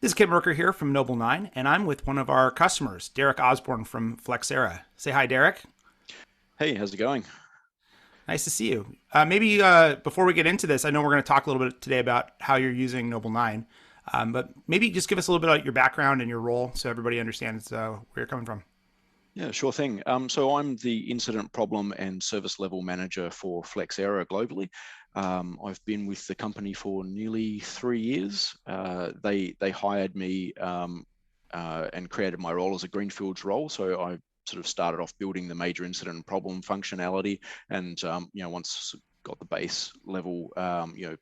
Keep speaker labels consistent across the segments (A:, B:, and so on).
A: This is Kit Merker here from Noble 9, and I'm with one of our customers, Derek Osborn from Flexera. Say hi, Derek.
B: Hey, how's it going?
A: Nice to see you. Maybe before we get into this, I know we're going to talk a little bit today about how you're using Noble 9, but maybe just give us a little bit about your background and your role so everybody understands where you're coming from.
B: Yeah, sure thing. So I'm the incident problem and service level manager for Flexera globally. I've been with the company for nearly 3 years. They hired me and created my role as a greenfields role. So I sort of started off building the major incident and problem functionality, and once got the base level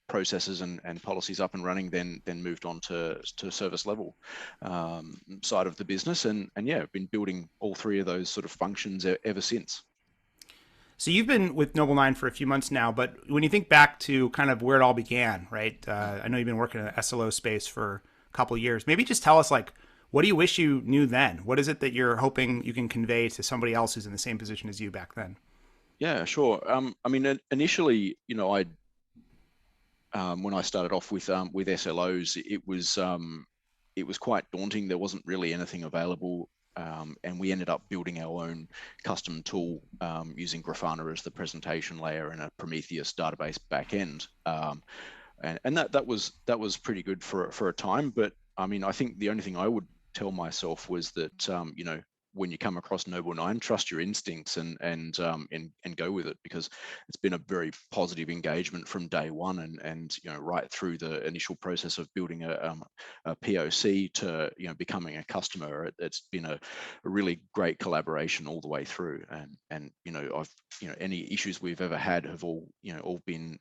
B: processes and policies up and running, then moved on to service level side of the business, and yeah, I've been building all three of those sort of functions ever since.
A: So you've been with Noble 9 for a few months now, but when you think back to kind of where it all began, right? I know you've been working in the SLO space for a couple of years. Maybe just tell us, like, what do you wish you knew then? What is it that you're hoping you can convey to somebody else who's in the same position as you back then?
B: Yeah, sure. I mean, initially, I when I started off with SLOs, it was quite daunting. There wasn't really anything available, and we ended up building our own custom tool using Grafana as the presentation layer and a Prometheus database backend. And that was pretty good for a time. But I mean, I think the only thing I would tell myself was that when you come across Noble Nine, trust your instincts and go with it, because it's been a very positive engagement from day one, and right through the initial process of building a POC to becoming a customer. It's been a really great collaboration all the way through, and I've any issues we've ever had have all been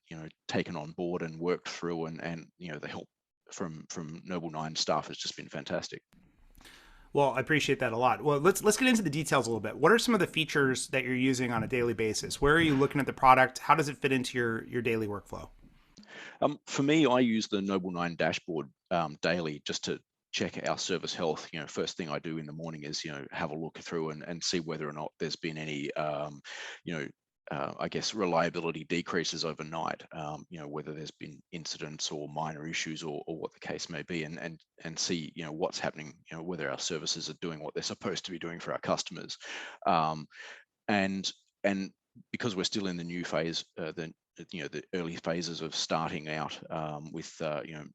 B: taken on board and worked through, and the help from Noble Nine staff has just been fantastic.
A: Well, I appreciate that a lot. Well, let's get into the details a little bit. What are some of the features that you're using on a daily basis? Where are you looking at the product? How does it fit into your daily workflow?
B: For me, I use the Noble Nine dashboard daily just to check our service health. First thing I do in the morning is have a look through and see whether or not there's been any you know I guess reliability decreases overnight. Whether there's been incidents or minor issues, or what the case may be, and see what's happening. Whether our services are doing what they're supposed to be doing for our customers. Um, and and because we're still in the new phase, the early phases of starting out with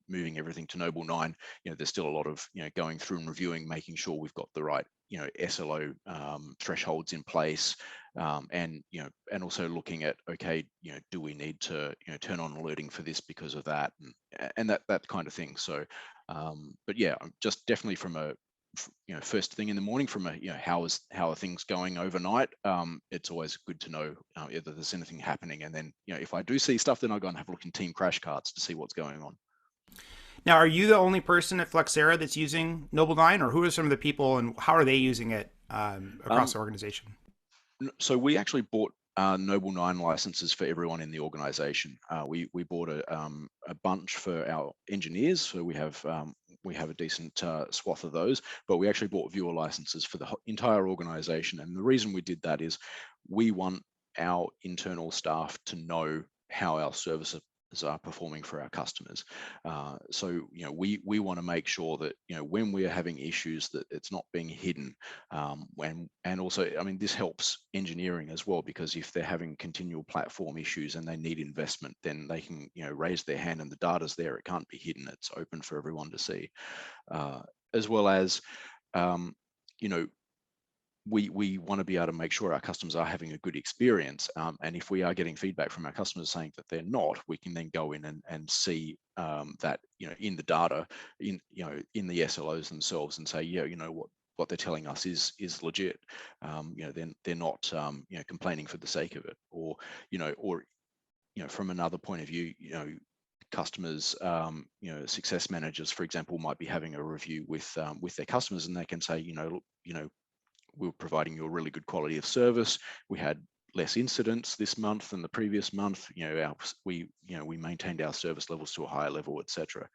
B: moving everything to Noble Nine, there's still a lot of going through and reviewing, making sure we've got the right SLO thresholds in place, and also looking at, okay, do we need to turn on alerting for this because of that, and that kind of thing. So, but yeah, just definitely from a first thing in the morning, from a how are things going overnight. It's always good to know if there's anything happening, and then if I do see stuff, then I go and have a look in team crash cards to see what's going on.
A: Now, are you the only person at Flexera that's using Noble 9, or who are some of the people and how are they using it across
B: Um,
A: the organization?
B: so we actually bought Noble Nine licenses for everyone in the organization. We bought a bunch for our engineers, so we have a decent swath of those. But we actually bought viewer licenses for the entire organization, and the reason we did that is we want our internal staff to know how our services are performing for our customers. So we want to make sure that when we are having issues, that it's not being hidden. And also, I mean, this helps engineering as well, because if they're having continual platform issues and they need investment, then they can raise their hand, and the data's there. It can't be hidden. It's open for everyone to see, as well as um, you know we want to be able to make sure our customers are having a good experience. And if we are getting feedback from our customers saying that they're not, we can then go in and see that in the data, in the SLOs themselves, and say, yeah, what they're telling us is legit. Then they're not complaining for the sake of it, or from another point of view, customers, success managers, for example, might be having a review with their customers, and they can say, we were providing you a really good quality of service. We had less incidents this month than the previous month. We maintained our service levels to a higher level, etc.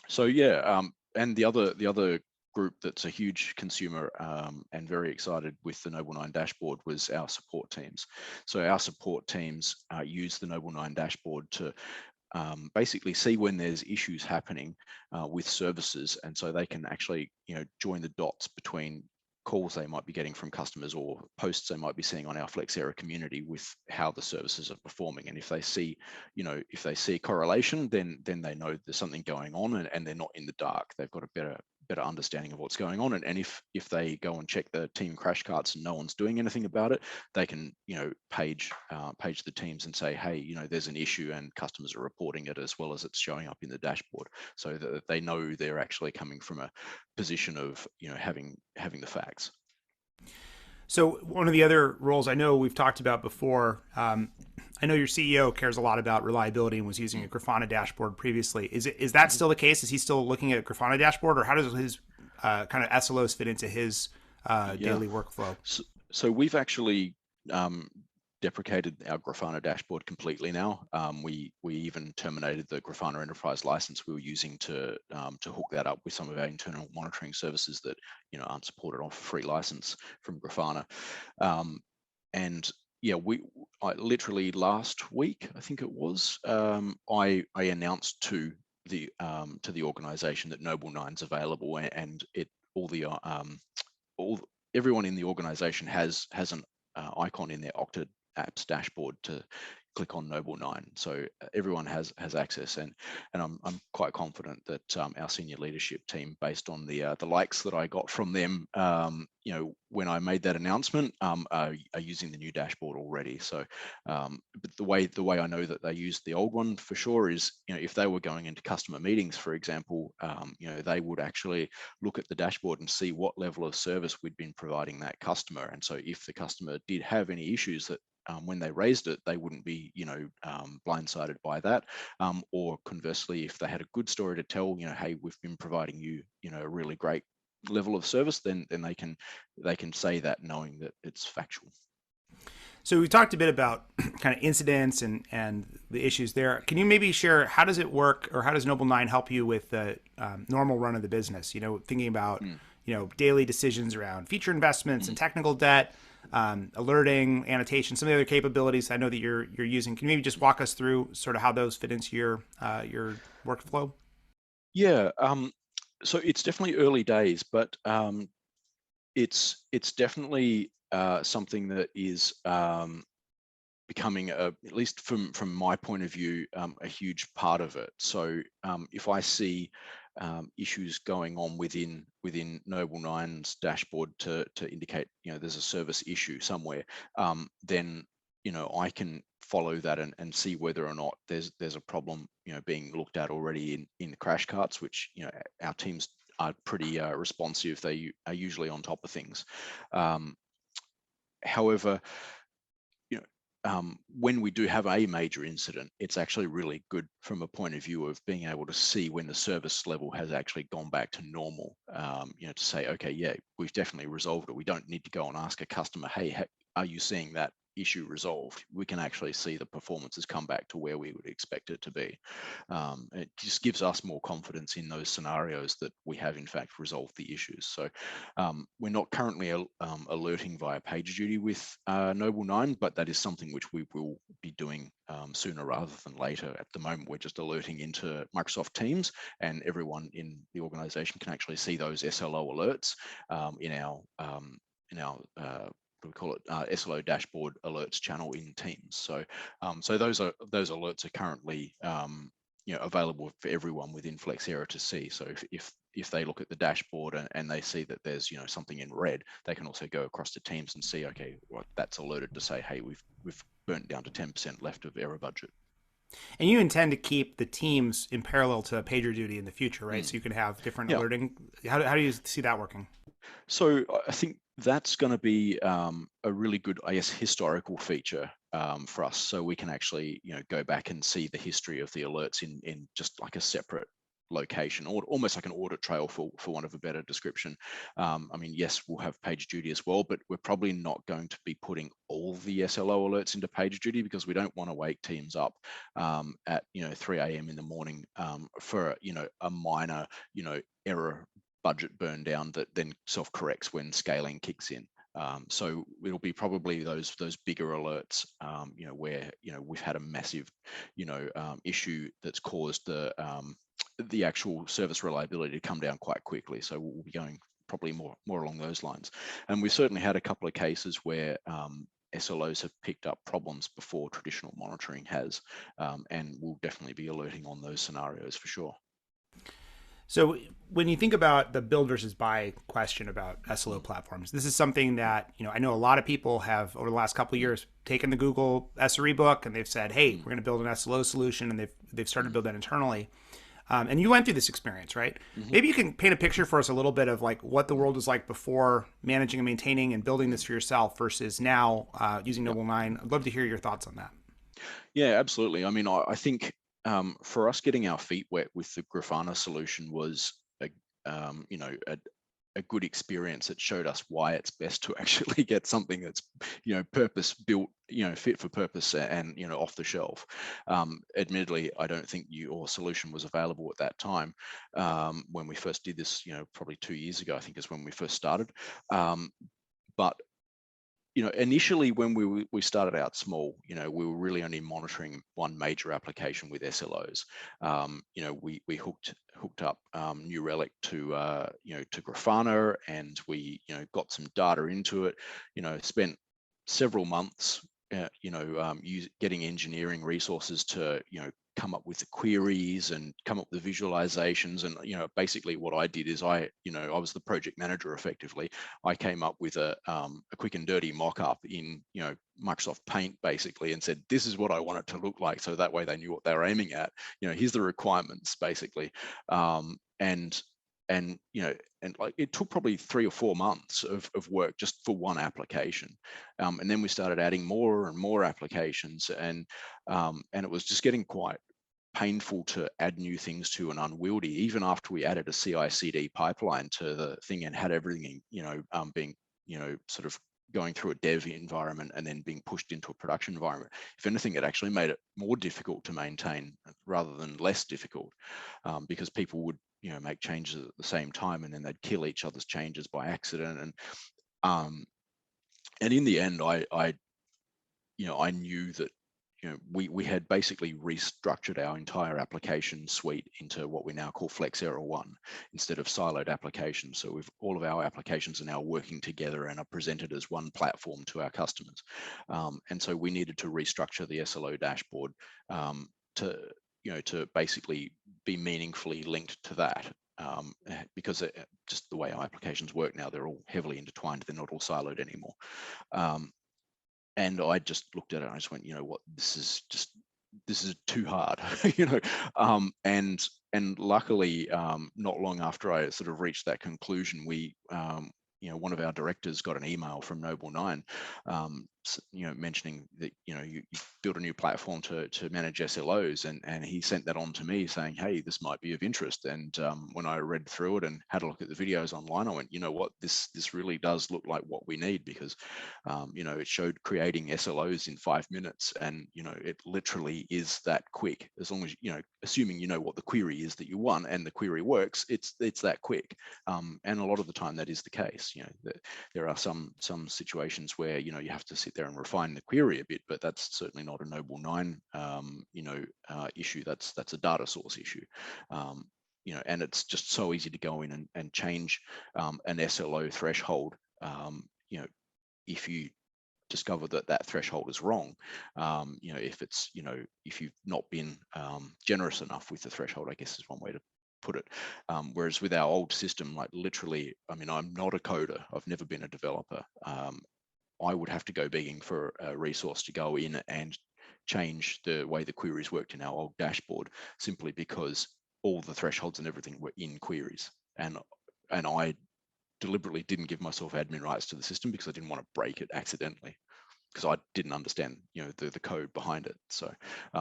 B: So yeah, and the other group that's a huge consumer and very excited with the Noble Nine dashboard was our support teams. So our support teams use the Noble Nine dashboard to basically see when there's issues happening with services, and so they can actually join the dots between calls they might be getting from customers or posts they might be seeing on our Flexera community with how the services are performing. And if they see, if they see correlation, then they know there's something going on, and they're not in the dark. They've got a better understanding of what's going on. And if they go and check the team crash carts and no one's doing anything about it, they can page the teams and say, hey, there's an issue, and customers are reporting it as well as it's showing up in the dashboard, so that they know they're actually coming from a position of having the facts.
A: So one of the other roles I know we've talked about before, I know your CEO cares a lot about reliability and was using a Grafana dashboard previously. Is that still the case? Is he still looking at a Grafana dashboard, or how does his kind of SLOs fit into his daily workflow?
B: So we've actually deprecated our Grafana dashboard completely now. We even terminated the Grafana Enterprise license we were using to hook that up with some of our internal monitoring services that aren't supported on free license from Grafana. And yeah, I literally last week, I think it was, I announced to the organization that Noble 9's available, and everyone in the organization has an icon in their Okta apps dashboard to click on Noble 9, so everyone has access. And I'm quite confident that our senior leadership team, based on the likes that I got from them, when I made that announcement, are using the new dashboard already. So, but the way I know that they used the old one for sure is, if they were going into customer meetings, for example, they would actually look at the dashboard and see what level of service we'd been providing that customer. And so if the customer did have any issues, that when they raised it, they wouldn't be, blindsided by that. Or conversely, if they had a good story to tell, hey, we've been providing you, a really great level of service, then they can say that knowing that it's factual.
A: So we talked a bit about kind of incidents and the issues there. Can you maybe share, how does it work, or how does Noble 9 help you with the normal run of the business? Thinking about daily decisions around feature investments and technical debt, alerting, annotation, some of the other capabilities I know that you're using. Can you maybe just walk us through sort of how those fit into your workflow?
B: Yeah. So it's definitely early days, but it's definitely something that is becoming, at least from my point of view, a huge part of it. So if I see issues going on within Noble 9's dashboard to indicate there's a service issue somewhere, then I can follow that and see whether or not there's a problem being looked at already in the crash carts, which our teams are pretty responsive. They are usually on top of things. However, when we do have a major incident, it's actually really good from a point of view of being able to see when the service level has actually gone back to normal. To say, okay, yeah, we've definitely resolved it. We don't need to go and ask a customer, hey, are you seeing that issue resolved? We can actually see the performance has come back to where we would expect it to be. It just gives us more confidence in those scenarios that we have in fact resolved the issues. So we're not currently alerting via PagerDuty with Noble 9, but that is something which we will be doing sooner rather than later. At the moment, we're just alerting into Microsoft Teams, and everyone in the organization can actually see those SLO alerts in our what we call it, SLO dashboard alerts channel in Teams. So those alerts are currently available for everyone within Flexera to see. So if they look at the dashboard and they see that there's something in red, they can also go across to Teams and see, okay, well, that's alerted to say, hey, we've burnt down to 10% left of error budget.
A: And you intend to keep the teams in parallel to PagerDuty in the future, right? So you can have different alerting. How do you see that working?
B: So I think that's going to be a really good, I guess, historical feature for us. So we can actually, go back and see the history of the alerts in just like a separate location, or almost like an audit trail, for want of a better description. I mean, yes, we'll have PagerDuty as well, but we're probably not going to be putting all the SLO alerts into PagerDuty, because we don't want to wake teams up at 3 a.m. in the morning for a minor error budget burn down that then self-corrects when scaling kicks in. So it'll be probably those bigger alerts, where we've had a massive, issue that's caused the actual service reliability to come down quite quickly. So we'll be going probably more along those lines. And we've certainly had a couple of cases where SLOs have picked up problems before traditional monitoring has, and we'll definitely be alerting on those scenarios for sure.
A: So when you think about the build versus buy question about SLO
B: Mm,
A: platforms, this is something that I know a lot of people have over the last couple of
B: mm,
A: years taken the Google SRE book and they've said, "Hey,
B: mm,
A: we're going to build an SLO solution," and they've started to
B: mm,
A: build that internally. And you went through this experience, right?
B: mhm,
A: Maybe you can paint a picture for us a little bit of like what the
B: mm,
A: world was like before managing and maintaining and building this
B: mm.
A: for yourself versus now using
B: Yeah.
A: Noble Nine. I'd love to hear your thoughts on that.
B: Yeah, absolutely. I mean, I think for us getting our feet wet with the Grafana solution was a good experience. It showed us why it's best to actually get something that's purpose built, fit for purpose, and off the shelf. Admittedly, I don't think your solution was available at that time when we first did this. Probably 2 years ago, I think is when we first started. But initially when we started out small, we were really only monitoring one major application with SLOs. We hooked up New Relic to Grafana, and we got some data into it. Spent several months, getting engineering resources to come up with the queries and come up with the visualizations. And basically what I did is I was the project manager effectively. I came up with a quick and dirty mock-up in Microsoft Paint basically, and said this is what I want it to look like, so that way they knew what they were aiming at. Here's the requirements basically. Um, and and like it took probably 3 or 4 months of work just for one application. And then we started adding more and more applications, and it was just getting quite painful to add new things to and unwieldy, even after we added a CI/CD pipeline to the thing and had everything, being, sort of going through a dev environment and then being pushed into a production environment. If anything, it actually made it more difficult to maintain rather than less difficult, because people would, make changes at the same time, and then they'd kill each other's changes by accident. Um, and in the end, I knew that we had basically restructured our entire application suite into what we now call Flexera One instead of siloed applications. So all of our applications are now working together and are presented as one platform to our customers. And so we needed to restructure the SLO dashboard to to basically be meaningfully linked to that. Because just the way our applications work now, they're all heavily intertwined. They're not all siloed anymore. Um, and I just looked at it and I just went, you know what, this is too hard. And luckily, not long after I sort of reached that conclusion, we one of our directors got an email from Noble Nine, mentioning that you built a new platform to manage SLOs, and he sent that on to me saying, hey, this might be of interest. And when I read through it and had a look at the videos online, I went, you know what, this really does look like what we need, because it showed creating SLOs in 5 minutes, and it literally is that quick. As long as assuming you know what the query is that you want and the query works, it's that quick. And a lot of the time that is the case. There are some situations where you have to sit there and refine the query a bit, but that's certainly not a Noble Nine issue. That's a data source issue. And it's just so easy to go in and change an SLO threshold. If you discover that threshold is wrong, if you've not been generous enough with the threshold, I guess is one way to put it. Whereas with our old system, like literally, I mean, I'm not a coder. I've never been a developer. I would have to go begging for a resource to go in and change the way the queries worked in our old dashboard, simply because all the thresholds and everything were in queries. And I deliberately didn't give myself admin rights to the system because I didn't want to break it accidentally, because I didn't understand the code behind it. So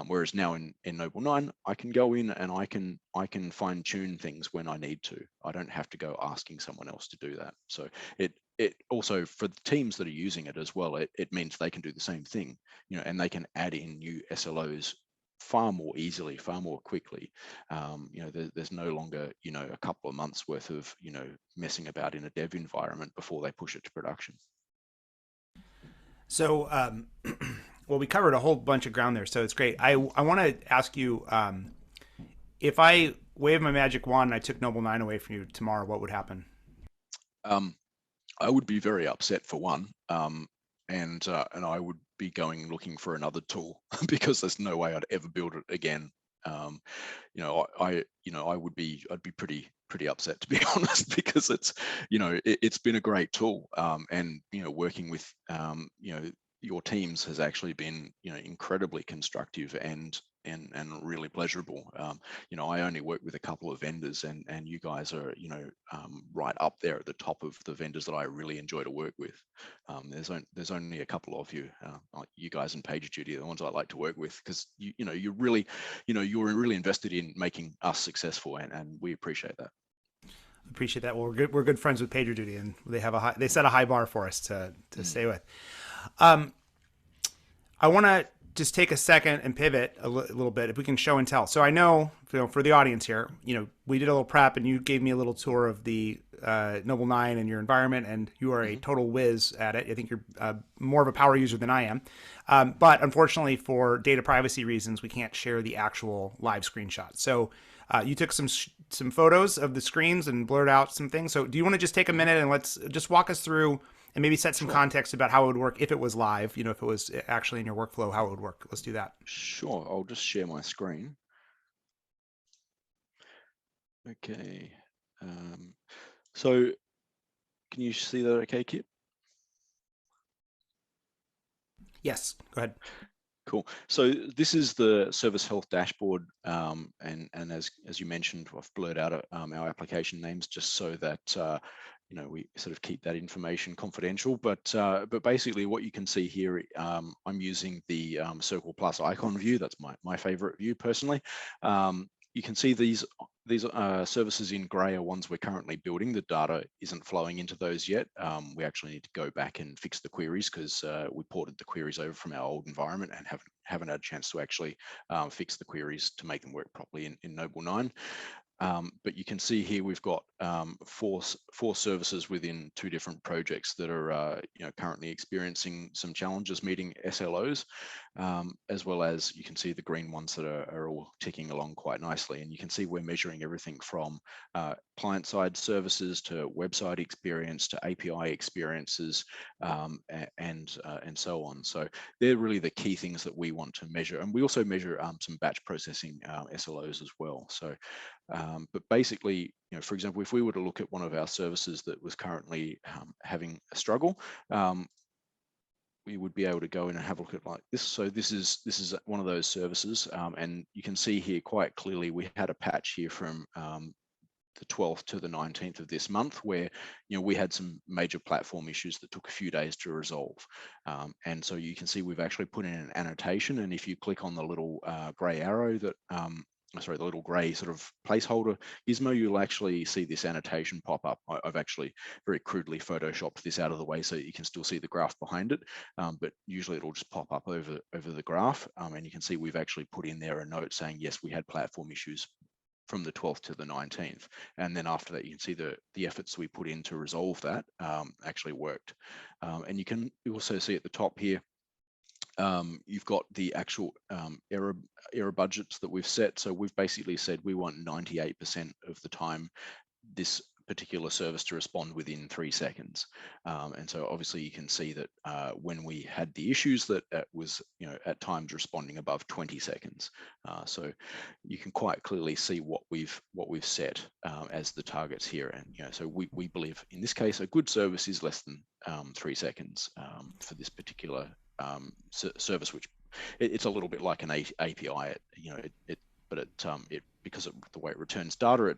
B: whereas now in Noble 9, I can go in and I can fine tune things when I need to. I don't have to go asking someone else to do that. So it also, for the teams that are using it as well, it means they can do the same thing, and they can add in new SLOs far more easily, far more quickly. There's no longer a couple of months worth of messing about in a dev environment before they push it to production.
A: So, well, we covered a whole bunch of ground there, so it's great. I want to ask you, if I wave my magic wand and I took Noble 9 away from you tomorrow, what would happen?
B: Um, I would be very upset for one, and I would be going looking for another tool because there's no way I'd ever build it again. Um, I'd be pretty upset, to be honest, because it's been a great tool, and working with your teams has actually been incredibly constructive and really pleasurable. I only work with a couple of vendors, and you guys are right up there at the top of the vendors that I really enjoy to work with. There's only a couple of you, like you guys and PagerDuty, are the ones I like to work with, because you're really invested in making us successful, and we appreciate that.
A: Appreciate that. Well, we're good friends with PagerDuty, and they set a high bar for us to stay with. Um, I want to just take a second and pivot a little bit, if we can show and tell. So I know, for the audience here, we did a little prep, and you gave me a little tour of the Noble 9 and your environment, and you are a total whiz at it. I think you're more of a power user than I am. But unfortunately, for data privacy reasons, we can't share the actual live screenshot. So you took some photos of the screens and blurred out some things. So do you want to just take a minute and let's just walk us through and maybe set some
B: Sure.
A: context about how it would work if it was live, if it was actually in your workflow, how it would work. Let's do that.
B: Sure. I'll just share my screen. Okay. Um, so can you see that okay, Kip?
A: Yes, go ahead.
B: Cool. So this is the service health dashboard, and as you mentioned, I've blurred out our application names just so that we sort of keep that information confidential. But basically, what you can see here, I'm using the Circle Plus icon view. That's my favorite view personally. You can see these services in grey are ones we're currently building. The data isn't flowing into those yet. We actually need to go back and fix the queries because we ported the queries over from our old environment and haven't had a chance to actually fix the queries to make them work properly in Noble 9. But you can see here we've got four services within two different projects that are currently experiencing some challenges meeting SLOs, as well as you can see the green ones that are all ticking along quite nicely. And you can see we're measuring everything from client-side services to website experience to API experiences, and so on. So they're really the key things that we want to measure. And we also measure some batch processing SLOs as well. So but basically, for example, if we were to look at one of our services that was currently having a struggle, we would be able to go in and have a look at like this. So this is one of those services, and you can see here quite clearly we had a patch here from the 12th to the 19th of this month, where we had some major platform issues that took a few days to resolve. And so you can see we've actually put in an annotation, and if you click on the little grey arrow that sorry, the little grey sort of placeholder gizmo, you'll actually see this annotation pop up. I've actually very crudely photoshopped this out of the way so you can still see the graph behind it, but usually it'll just pop up over the graph, and you can see we've actually put in there a note saying, yes, we had platform issues from the 12th to the 19th. And then after that, you can see the efforts we put in to resolve that actually worked. And you also see at the top here, you've got the actual error budgets that we've set. So we've basically said we want 98% of the time this particular service to respond within 3 seconds. And so obviously you can see that when we had the issues that it was at times responding above 20 seconds. So you can quite clearly see what we've set as the targets here. And so we believe in this case a good service is less than 3 seconds for this particular service, which it's a little bit like an API. But it because of the way it returns data,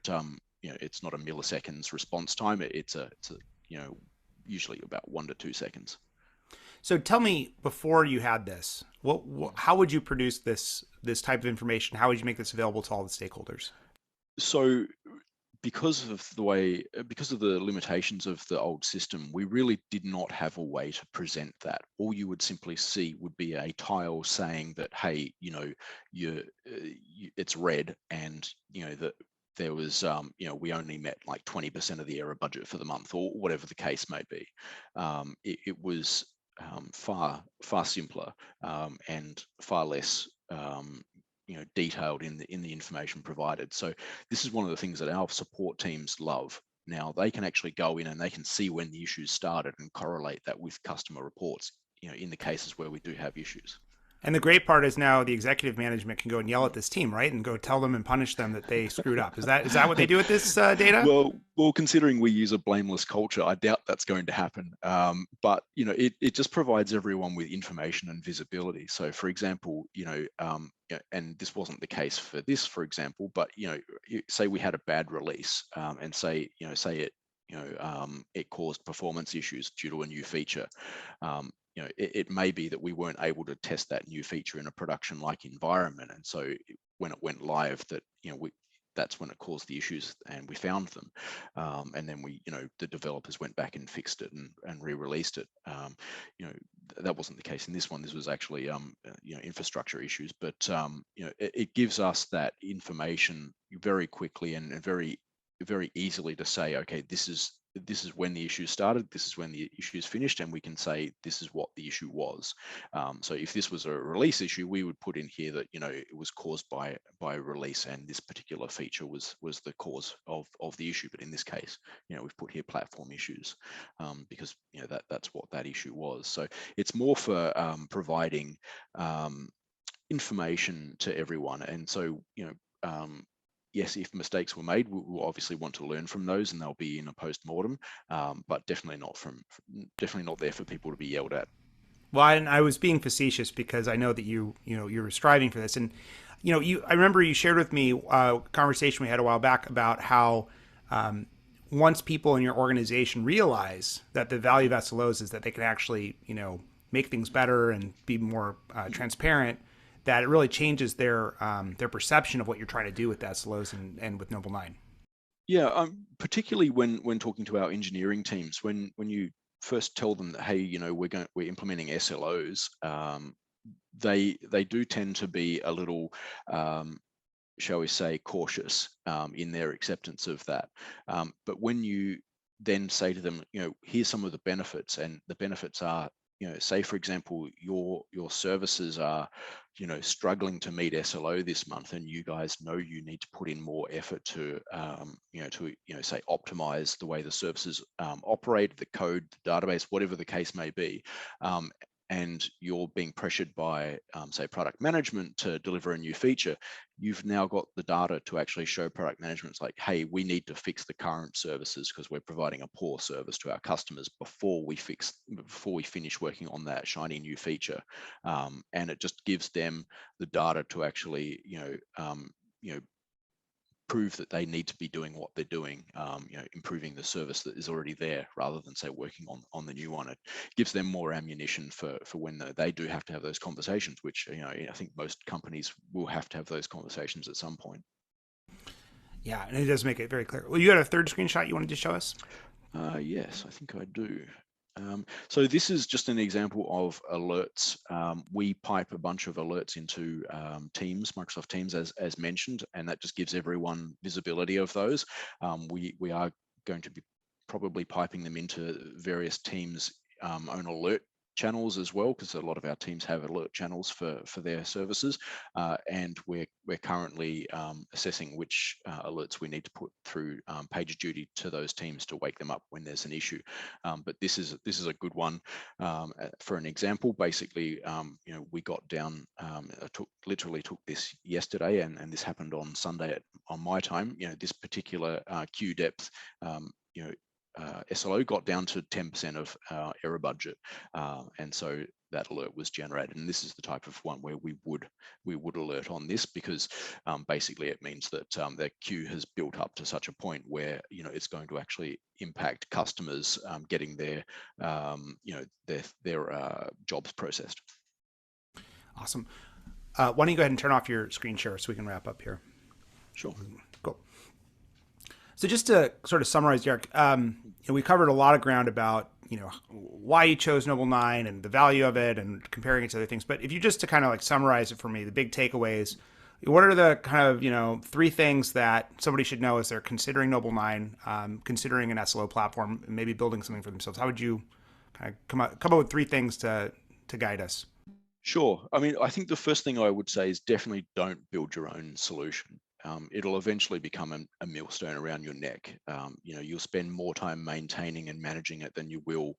B: it's not a milliseconds response time. It's a usually about 1 to 2 seconds.
A: So tell me, before you had this, how would you produce this type of information? How would you make this available to all the stakeholders?
B: So because of the limitations of the old system, we really did not have a way to present that. All you would simply see would be a tile saying that, hey, it's red, and that there was we only met like 20% of the error budget for the month, or whatever the case may be. It was far simpler, and far less detailed in the information provided. So this is one of the things that our support teams love. Now they can actually go in and they can see when the issues started and correlate that with customer reports, in the cases where we do have issues.
A: And the great part is now the executive management can go and yell at this team, right, and go tell them and punish them that they screwed up. Is that what they do with this data?
B: Well, considering we use a blameless culture, I doubt that's going to happen. But it just provides everyone with information and visibility. So, for example, and this wasn't the case for this, for example, but say we had a bad release, and say it caused performance issues due to a new feature. It may be that we weren't able to test that new feature in a production-like environment, and so when it went live, that's when it caused the issues, and we found them, and then the developers went back and fixed it and re-released it. That wasn't the case in this one. This was actually infrastructure issues, but it gives us that information very quickly and very very easily to say, okay, this is when the issue started, this is when the issue is finished, and we can say this is what the issue was. So if this was a release issue, we would put in here that it was caused by release, and this particular feature was the cause of the issue. But in this case, we've put here platform issues, because that's what that issue was. So it's more for providing information to everyone, and so yes, if mistakes were made, we'll obviously want to learn from those, and they'll be in a post-mortem, but definitely not there for people to be yelled at.
A: Well, I was being facetious because I know that you're striving for this, and I remember you shared with me a conversation we had a while back about how once people in your organization realize that the value of SLOs is that they can actually make things better and be more transparent, that it really changes their perception of what you're trying to do with SLOs and with Noble 9.
B: Yeah, particularly when talking to our engineering teams, when you first tell them that, hey, we're implementing SLOs, they do tend to be a little, shall we say, cautious in their acceptance of that. But when you then say to them, here's some of the benefits, and the benefits are, say for example, your services are, struggling to meet SLO this month, and you guys know you need to put in more effort to, say optimize the way the services operate, the code, the database, whatever the case may be. And you're being pressured by, say, product management to deliver a new feature, you've now got the data to actually show product management. It's like, hey, we need to fix the current services because we're providing a poor service to our customers before we finish working on that shiny new feature. And it just gives them the data to actually, prove that they need to be doing what they're doing, improving the service that is already there, rather than say working on the new one. It gives them more ammunition for when they do have to have those conversations, which I think most companies will have to have those conversations at some point.
A: Yeah, and it does make it very clear. Well, you had a third screenshot you wanted to show us?
B: Yes, I think I do. So this is just an example of alerts. We pipe a bunch of alerts into Teams, Microsoft Teams, as mentioned, and that just gives everyone visibility of those. We are going to be probably piping them into various Teams' own alert channels as well, because a lot of our teams have alert channels for their services, and we're currently assessing which alerts we need to put through PagerDuty to those teams to wake them up when there's an issue. But this is a good one. For an example, basically, we got down. Literally took this yesterday, and this happened on Sunday on my time. This particular queue depth. SLO got down to 10% of our error budget, and so that alert was generated. And this is the type of one where we would alert on this, because basically it means that their queue has built up to such a point where it's going to actually impact customers getting their jobs processed.
A: Awesome. Why don't you go ahead and turn off your screen share so we can wrap up here?
B: Sure.
A: Cool. So just to sort of summarize, Derek, we covered a lot of ground about why you chose Noble 9 and the value of it and comparing it to other things. But if you just to kind of like summarize it for me, the big takeaways, what are the kind of 3 things that somebody should know as they're considering Noble 9, considering an SLO platform, and maybe building something for themselves? How would you kind of come up with three things to guide us.
B: Sure. I mean, I think the first thing I would say is definitely don't build your own solution. It'll eventually become a millstone around your neck. You'll spend more time maintaining and managing it than you will,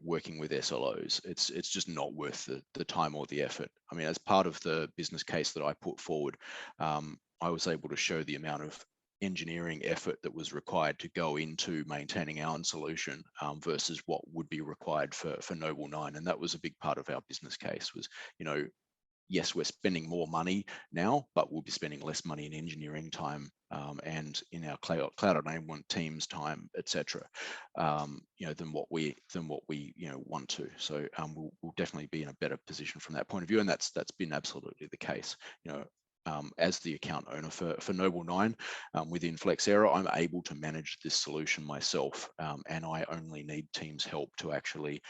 B: working with SLOs. It's just not worth the time or the effort. I mean, as part of the business case that I put forward, I was able to show the amount of engineering effort that was required to go into maintaining our own solution versus what would be required for Noble 9. And that was a big part of our business case was, yes, we're spending more money now, but we'll be spending less money in engineering time and in our cloud enablement teams time, etc. Than what we want to. So we'll definitely be in a better position from that point of view, and that's been absolutely the case. As the account owner for Noble 9 within Flexera, I'm able to manage this solution myself, and I only need team's help to actually,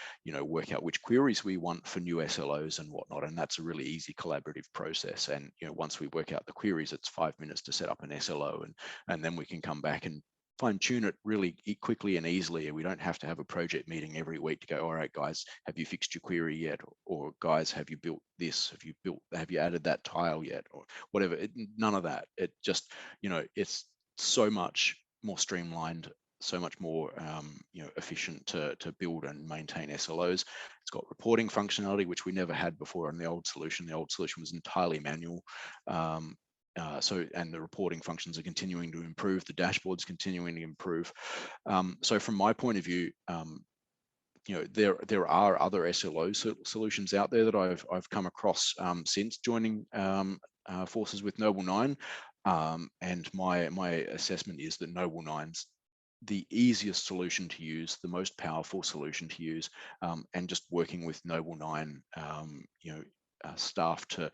B: work out which queries we want for new SLOs and whatnot. And that's a really easy collaborative process. And once we work out the queries, it's 5 minutes to set up an SLO, and then we can come back and fine tune it really quickly and easily. We don't have to have a project meeting every week to go, all right, guys, have you fixed your query yet? Or guys, have you built this? Have you added that tile yet? Or whatever. None of that. It just, it's so much more streamlined, so much more efficient to build and maintain SLOs. It's got reporting functionality, which we never had before in the old solution. The old solution was entirely manual. And the reporting functions are continuing to improve, the dashboard's continuing to improve. So from my point of view, there are other SLO solutions out there that I've come across since joining forces with Noble 9, and my assessment is that Noble 9's the easiest solution to use, the most powerful solution to use, and just working with Noble 9, staff to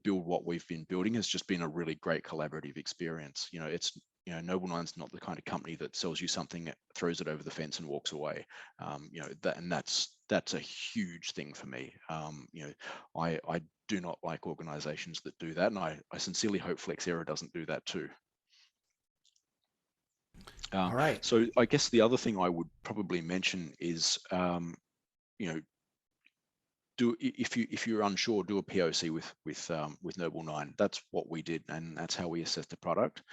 B: build what we've been building has just been a really great collaborative experience. Noble 9's not the kind of company that sells you something, throws it over the fence and walks away. That's a huge thing for me. I do not like organizations that do that, and I sincerely hope Flexera doesn't do that too.
A: All right.
B: So I guess the other thing I would probably mention is, if you're unsure, do a POC with Noble 9. That's what we did, and that's how we assessed the product.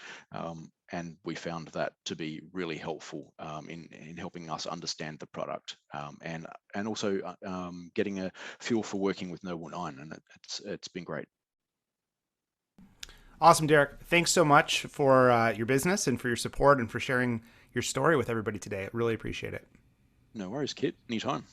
B: And we found that to be really helpful in helping us understand the product, and also getting a feel for working with Noble 9. And it's been great.
A: Awesome, Derek. Thanks so much for your business and for your support and for sharing your story with everybody today. I really appreciate it.
B: No worries, Kit. Anytime.